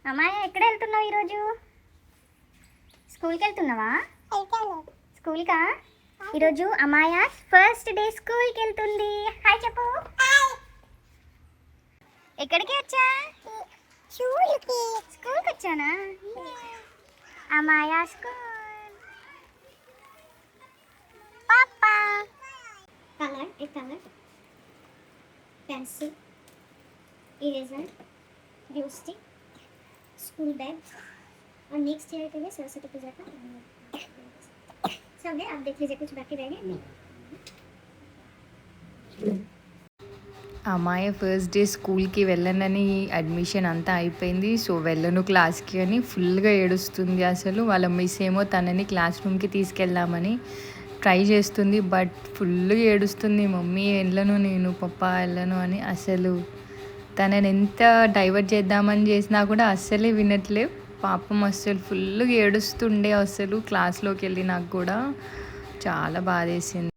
అమ్మాయి ఎక్కడ వెళ్తున్నావు ఈరోజు? స్కూల్కి వెళ్తున్నావా? స్కూల్కా? ఈరోజు అమ్మాయ ఫస్ట్ డే స్కూల్కి వెళ్తుంది. హాయ్ చెప్పు. ఎక్కడికి వచ్చా? స్కూల్కి వచ్చానా? అమ్మాయ స్కూల్. పాపా కలర్ ఏ colour pencil eraser glue stick school bag और नेक्स्ट ईयर के लिए सरस्वती पूजा का सब है. आप देख लीजिए कुछ बाकी रह गए. అమ్మాయి ఫస్ట్ డే స్కూల్కి వెళ్ళనని అడ్మిషన్ అంతా అయిపోయింది. సో వెళ్ళను క్లాస్కి అని ఫుల్గా ఏడుస్తుంది. అసలు వాళ్ళ మిస్ ఏమో తనని క్లాస్ రూమ్కి తీసుకెళ్దామని ట్రై చేస్తుంది. బట్ ఫుల్గా ఏడుస్తుంది. మమ్మీ వెళ్ళను, నేను పప్పా వెళ్ళను అని. అసలు తనని ఎంత డైవర్ట్ చేద్దామని చేసినా కూడా అస్సలే వినట్లే. పాపం అస్సలు ఫుల్గా ఏడుస్తుండే. అసలు క్లాస్లోకి వెళ్ళి నాకు కూడా చాలా బాధేసింది.